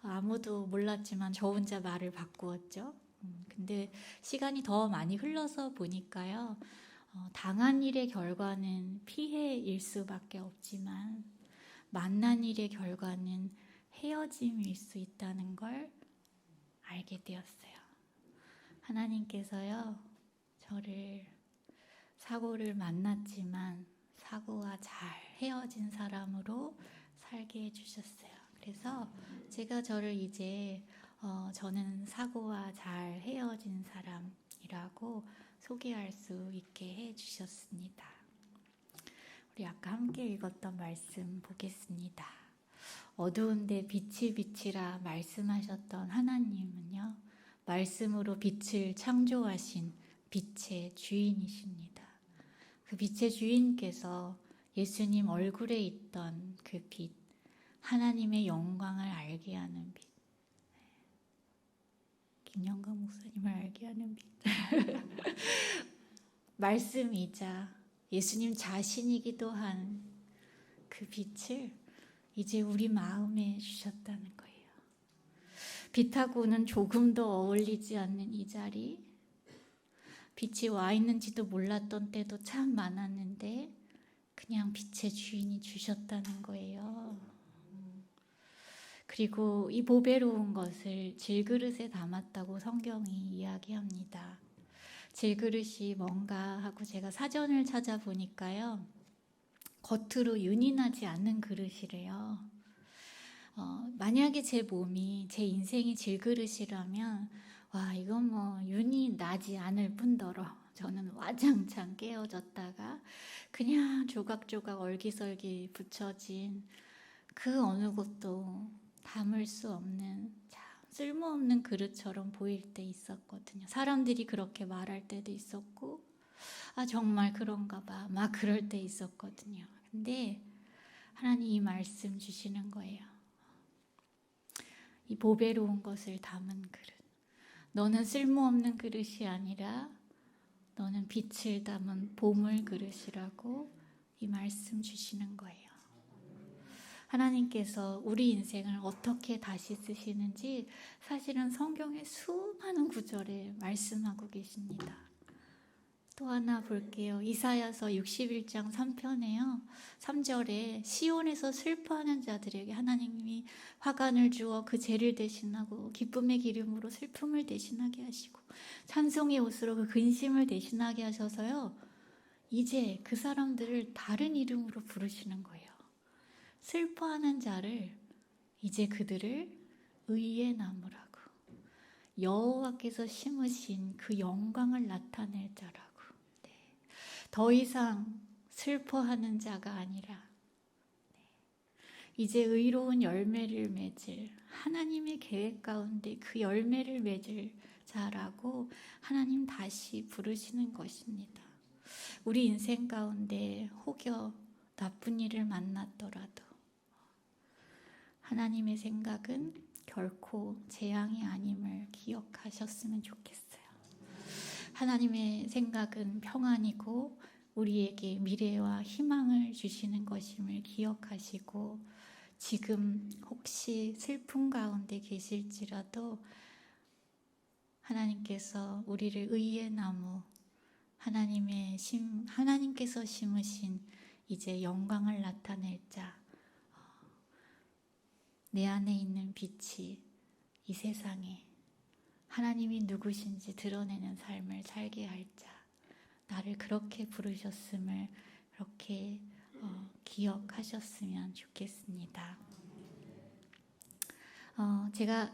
아무도 몰랐지만 저 혼자 말을 바꾸었죠. 근데 시간이 더 많이 흘러서 보니까요, 당한 일의 결과는 피해일 수밖에 없지만 만난 일의 결과는 헤어짐일 수 있다는 걸 알게 되었어요. 하나님께서요, 저를 사고를 만났지만 사고와 잘 헤어진 사람으로 살게 해주셨어요. 그래서 제가 저를 이제 저는 사고와 잘 헤어진 사람이라고 소개할 수 있게 해주셨습니다. 우리 아까 함께 읽었던 말씀 보겠습니다. 어두운데 빛이 비치라 말씀하셨던 하나님은요, 말씀으로 빛을 창조하신 빛의 주인이십니다. 그 빛의 주인께서 예수님 얼굴에 있던 그 빛, 하나님의 영광을 알게 하는 빛, 김영광 목사님을 알게 하는 빛 말씀이자 예수님 자신이기도 한 그 빛을 이제 우리 마음에 주셨다는 거예요. 빛하고는 조금도 어울리지 않는 이 자리, 빛이 와 있는지도 몰랐던 때도 참 많았는데 그냥 빛의 주인이 주셨다는 거예요. 그리고 이 보배로운 것을 질그릇에 담았다고 성경이 이야기합니다. 질그릇이 뭔가 하고 제가 사전을 찾아보니까요, 겉으로 윤이 나지 않는 그릇이래요. 만약에 제 몸이, 제 인생이 질그릇이라면 와, 이건 뭐 윤이 나지 않을 뿐더러 저는 와장창 깨어졌다가 그냥 조각조각 얼기설기 붙여진 그 어느 것도 담을 수 없는 참 쓸모없는 그릇처럼 보일 때 있었거든요. 사람들이 그렇게 말할 때도 있었고, 정말 그런가 봐, 막 그럴 때 있었거든요. 근데 하나님 이 말씀 주시는 거예요. 이 보배로운 것을 담은 그릇, 너는 쓸모없는 그릇이 아니라 너는 빛을 담은 보물 그릇이라고 이 말씀 주시는 거예요. 하나님께서 우리 인생을 어떻게 다시 쓰시는지 사실은 성경의 수많은 구절에 말씀하고 계십니다. 또 하나 볼게요. 이사야서 61장 3편에요. 3절에 시온에서 슬퍼하는 자들에게 하나님이 화관을 주어 그 죄를 대신하고 기쁨의 기름으로 슬픔을 대신하게 하시고 찬송의 옷으로 그 근심을 대신하게 하셔서요, 이제 그 사람들을 다른 이름으로 부르시는 거예요. 슬퍼하는 자를 이제 그들을 의의 나무라고, 여호와께서 심으신 그 영광을 나타낼 자라고, 더 이상 슬퍼하는 자가 아니라 이제 의로운 열매를 맺을, 하나님의 계획 가운데 그 열매를 맺을 자라고 하나님 다시 부르시는 것입니다. 우리 인생 가운데 혹여 나쁜 일을 만났더라도 하나님의 생각은 결코 재앙이 아님을 기억하셨으면 좋겠어요. 하나님의 생각은 평안이고 우리에게 미래와 희망을 주시는 것임을 기억하시고, 지금 혹시 슬픔 가운데 계실지라도 하나님께서 우리를 의의 나무, 하나님께서 심으신 이제 영광을 나타낼 자, 내 안에 있는 빛이 이 세상에 하나님이 누구신지 드러내는 삶을 살게 할 자, 나를 그렇게 부르셨음을 그렇게 기억하셨으면 좋겠습니다. 제가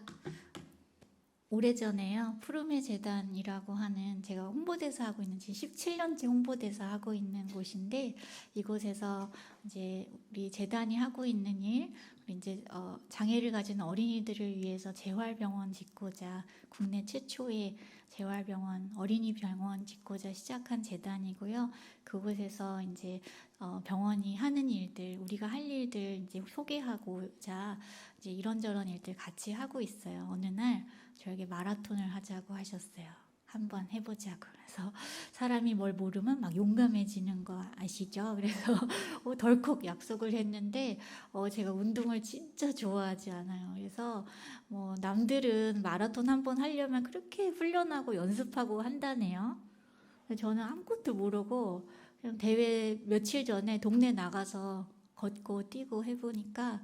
오래전에요, 푸르메 재단이라고 하는, 제가 홍보대사 하고 있는, 지금 17년째 홍보대사 하고 있는 곳인데, 이곳에서 이제 우리 재단이 하고 있는 일, 우리 이제 장애를 가진 어린이들을 위해서 재활병원 짓고자, 국내 최초의 재활병원, 어린이 병원 짓고자 시작한 재단이고요. 그곳에서 이제 병원이 하는 일들, 우리가 할 일들 이제 소개하고자 이제 이런저런 일들 같이 하고 있어요. 어느 날 저에게 마라톤을 하자고 하셨어요. 한번 해보자고. 그래서 사람이 뭘 모르면 막 용감해지는 거 아시죠? 그래서 덜컥 약속을 했는데 제가 운동을 진짜 좋아하지 않아요. 그래서 뭐 남들은 마라톤 한번 하려면 그렇게 훈련하고 연습하고 한다네요. 저는 아무것도 모르고 그냥 대회 며칠 전에 동네 나가서 걷고 뛰고 해보니까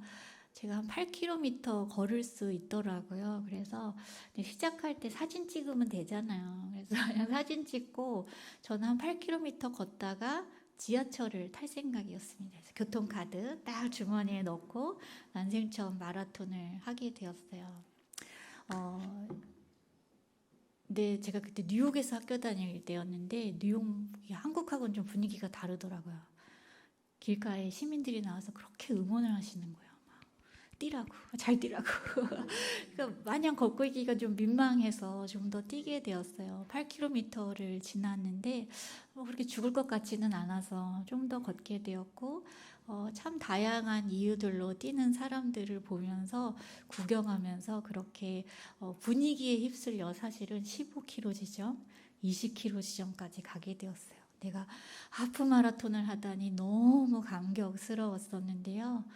제가 한 8km 걸을 수 있더라고요. 그래서 시작할 때 사진 찍으면 되잖아요. 그래서 그냥 사진 찍고 저는 한 8km 걷다가 지하철을 탈 생각이었습니다. 그래서 교통카드 딱 주머니에 넣고 난생 처음 마라톤을 하게 되었어요. 근데 제가 그때 뉴욕에서 학교 다닐 때였는데 뉴욕이 한국하고는 좀 분위기가 다르더라고요. 길가에 시민들이 나와서 그렇게 응원을 하시는 거예요. 뛰라고, 잘 뛰라고. 그러니까 마냥 걷고 있기가 좀 민망해서 좀 더 뛰게 되었어요. 8km를 지났는데 그렇게 죽을 것 같지는 않아서 좀 더 걷게 되었고, 참 다양한 이유들로 뛰는 사람들을 보면서 구경하면서 그렇게 분위기에 휩쓸려 사실은 15km 지점, 20km 지점까지 가게 되었어요. 내가 하프 마라톤을 하다니 너무 감격스러웠었는데요.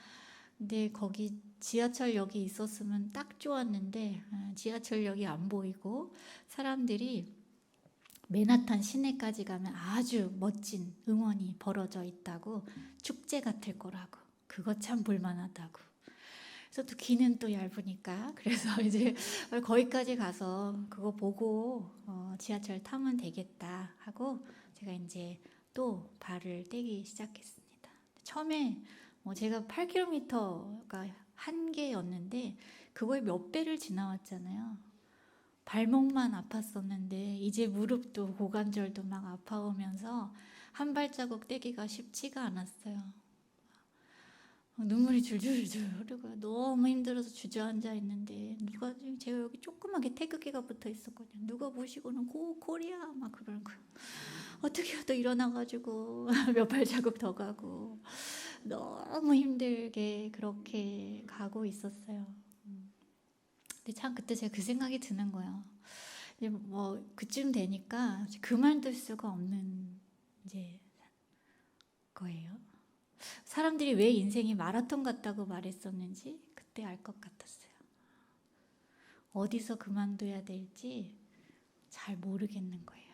근데 거기 지하철역이 있었으면 딱 좋았는데 지하철역이 안 보이고 사람들이 맨하탄 시내까지 가면 아주 멋진 응원이 벌어져 있다고, 축제 같을 거라고, 그거 참 볼만하다고. 그래서 또 귀는 또 얇으니까 그래서 이제 거기까지 가서 그거 보고 지하철 타면 되겠다 하고 제가 이제 또 발을 떼기 시작했습니다. 처음에 제가 8km가 한계였는데 그거의 몇 배를 지나왔잖아요. 발목만 아팠었는데 이제 무릎도 고관절도 막 아파오면서 한 발자국 떼기가 쉽지가 않았어요. 눈물이 줄줄줄 흐르고 너무 힘들어서 주저앉아 있는데 누가, 제가 여기 조그맣게 태극기가 붙어 있었거든요. 누가 보시고는 고 코리아 막 그러는 거예요. 어떻게 하다 일어나가지고 몇 발자국 더 가고 너무 힘들게 그렇게 가고 있었어요. 근데 참 그때 제가 그 생각이 드는 거예요. 이제 뭐 그쯤 되니까 그만둘 수가 없는 이제 거예요. 사람들이 왜 인생이 마라톤 같다고 말했었는지 그때 알 것 같았어요. 어디서 그만둬야 될지 잘 모르겠는 거예요.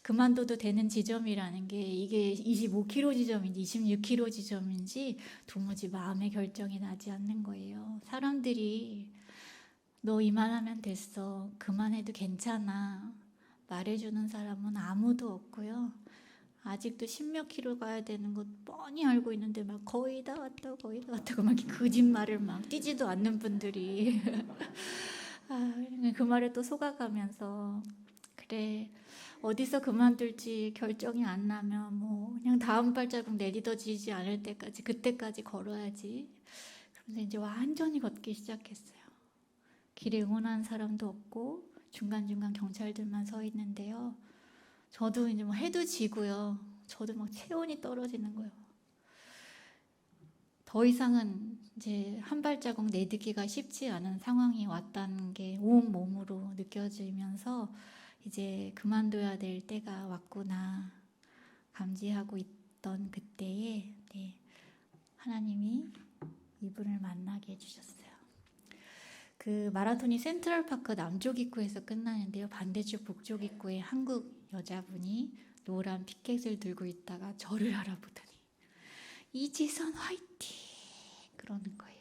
그만둬도 되는 지점이라는 게 이게 25km 지점인지 26km 지점인지 도무지 마음의 결정이 나지 않는 거예요. 사람들이 너 이만하면 됐어, 그만해도 괜찮아 말해주는 사람은 아무도 없고요. 아직도 10몇 킬로 가야 되는 거 뻔히 알고 있는데 막 거의 다 왔다고 거의 다 왔다고 막 거짓말을 막 뛰지도 않는 분들이 그 말에 또 속아가면서 그래, 어디서 그만둘지 결정이 안 나면 뭐 그냥 다음 발자국 내딛어지지 않을 때까지 그때까지 걸어야지. 그러면서 이제 완전히 걷기 시작했어요. 길에 응원하는 사람도 없고 중간중간 경찰들만 서 있는데요. 저도 이제 뭐 해도 지고요. 저도 막 체온이 떨어지는 거예요. 더 이상은 이제 한 발자국 내딛기가 쉽지 않은 상황이 왔다는 게 온몸으로 느껴지면서 이제 그만둬야 될 때가 왔구나 감지하고 있던 그때에 하나님이 이분을 만나게 해주셨어요. 그 마라톤이 센트럴파크 남쪽 입구에서 끝나는데요. 반대쪽 북쪽 입구에 한국 여자분이 노란 피켓을 들고 있다가 저를 알아보더니 이지선 화이팅! 그러는 거예요.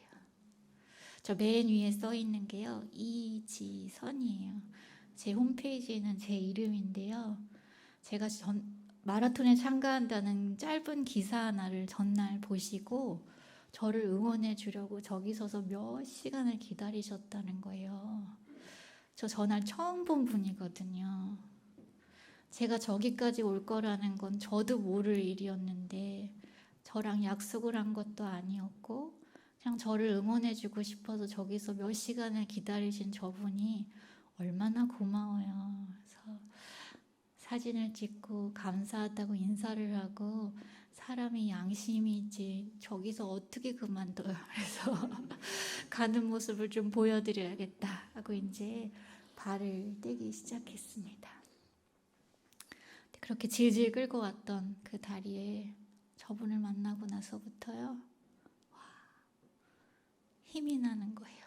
저 맨 위에 써 있는 게요. 이지선이에요. 제 홈페이지에는 제 이름인데요. 제가 마라톤에 참가한다는 짧은 기사 하나를 전날 보시고 저를 응원해 주려고 저기 서서 몇 시간을 기다리셨다는 거예요. 저 전날 처음 본 분이거든요. 제가 저기까지 올 거라는 건 저도 모를 일이었는데 저랑 약속을 한 것도 아니었고 그냥 저를 응원해 주고 싶어서 저기서 몇 시간을 기다리신 저분이 얼마나 고마워요. 그래서 사진을 찍고 감사하다고 인사를 하고 사람이 양심이 있지 저기서 어떻게 그만둬요. 그래서 가는 모습을 좀 보여드려야겠다 하고 이제 발을 떼기 시작했습니다. 그렇게 질질 끌고 왔던 그 다리에 저분을 만나고 나서부터요. 와, 힘이 나는 거예요.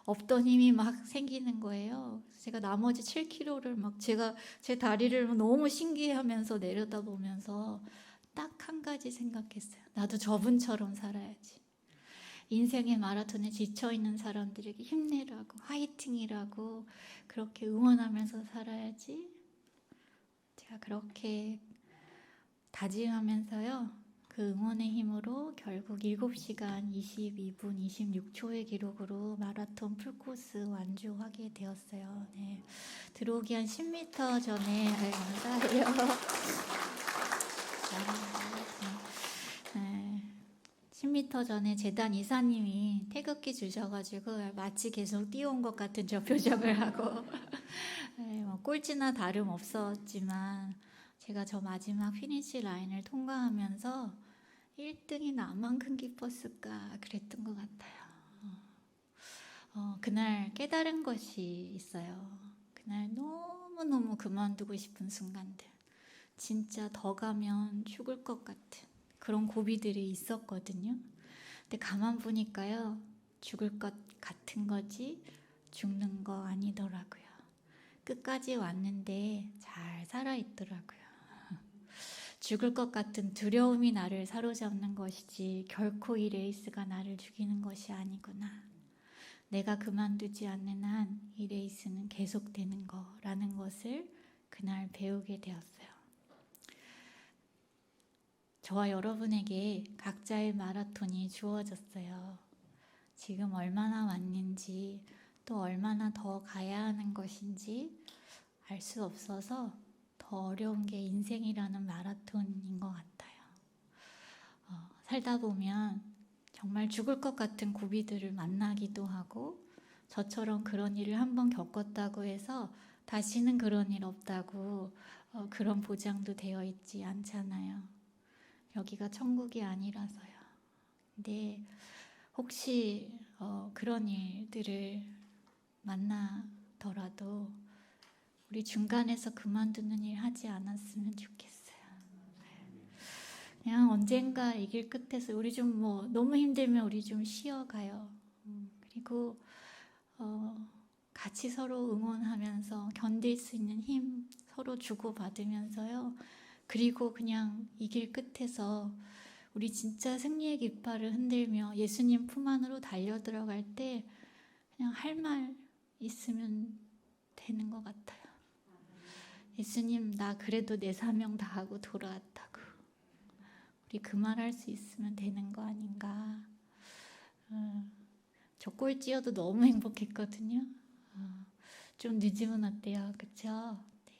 없던 힘이 막 생기는 거예요. 제가 나머지 7km를 막 제 다리를 너무 신기해하면서 내려다보면서 딱 한 가지 생각했어요. 나도 저분처럼 살아야지. 인생의 마라톤에 지쳐있는 사람들에게 힘내라고 화이팅이라고 그렇게 응원하면서 살아야지. 제가 그렇게 다짐하면서요. 그 응원의 힘으로 결국 7시간 22분 26초의 기록으로 마라톤 풀코스 완주하게 되었어요. 네. 들어오기 한 10m 전에 감사해요. 네. 10m 전에 재단 이사님이 태극기 주셔가지고 마치 계속 뛰어온 것 같은 저 표정을 하고 네, 뭐 꼴찌나 다름 없었지만 제가 저 마지막 피니시 라인을 통과하면서 1등이 나만큼 기뻤을까 그랬던 것 같아요. 그날 깨달은 것이 있어요. 그날 너무너무 그만두고 싶은 순간들. 진짜 더 가면 죽을 것 같은 그런 고비들이 있었거든요. 근데 가만 보니까요. 죽을 것 같은 거지 죽는 거 아니더라고요. 끝까지 왔는데 잘 살아있더라고요. 죽을 것 같은 두려움이 나를 사로잡는 것이지 결코 이 레이스가 나를 죽이는 것이 아니구나. 내가 그만두지 않는 한 이 레이스는 계속되는 거라는 것을 그날 배우게 되었어요. 저와 여러분에게 각자의 마라톤이 주어졌어요. 지금 얼마나 왔는지 또 얼마나 더 가야 하는 것인지 알 수 없어서 더 어려운 게 인생이라는 마라톤인 것 같아요. 살다 보면 정말 죽을 것 같은 고비들을 만나기도 하고 저처럼 그런 일을 한번 겪었다고 해서 다시는 그런 일 없다고 그런 보장도 되어 있지 않잖아요. 여기가 천국이 아니라서요. 근데 혹시 그런 일들을 만나더라도 우리 중간에서 그만두는 일 하지 않았으면 좋겠어요. 그냥 언젠가 이 길 끝에서 우리 좀 너무 힘들면 우리 좀 쉬어가요. 그리고 같이 서로 응원하면서 견딜 수 있는 힘 서로 주고받으면서요. 그리고 그냥 이 길 끝에서 우리 진짜 승리의 깃발을 흔들며 예수님 품 안으로 달려들어갈 때 그냥 할 말 있으면 되는 것 같아요. 예수님, 나 그래도 내 사명 다하고 돌아왔다고. 우리 그 말 할 수 있으면 되는 거 아닌가. 저 꼴찌여도 너무 행복했거든요. 좀 늦으면 어때요? 그쵸? 네.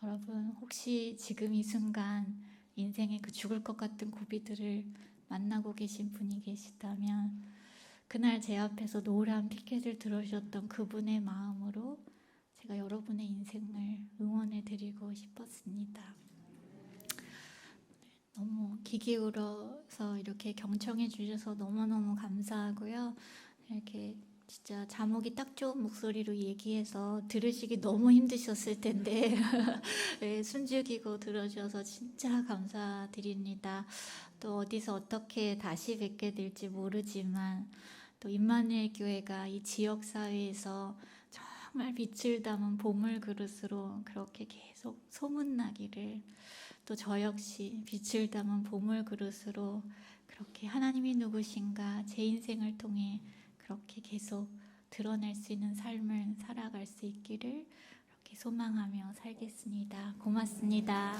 여러분, 혹시 지금 이 순간 인생의 그 죽을 것 같은 고비들을 만나고 계신 분이 계시다면 그날 제 앞에서 노란 피켓을 들어주셨던 그분의 마음으로 제가 여러분의 인생을 응원해 드리고 싶었습니다. 너무 귀 기울어 그래서 이렇게 경청해 주셔서 너무너무 감사하고요. 이렇게 진짜 자목이 딱 좋은 목소리로 얘기해서 들으시기 너무 힘드셨을 텐데 네, 숨죽이고 들어주셔서 진짜 감사드립니다. 또 어디서 어떻게 다시 뵙게 될지 모르지만 또 임마누엘 교회가 이 지역 사회에서 정말 빛을 담은 보물 그릇으로 그렇게 계속 소문나기를, 또 저 역시 빛을 담은 보물 그릇으로 그렇게 하나님이 누구신가 제 인생을 통해 그렇게 계속 드러낼 수 있는 삶을 살아갈 수 있기를 그렇게 소망하며 살겠습니다. 고맙습니다.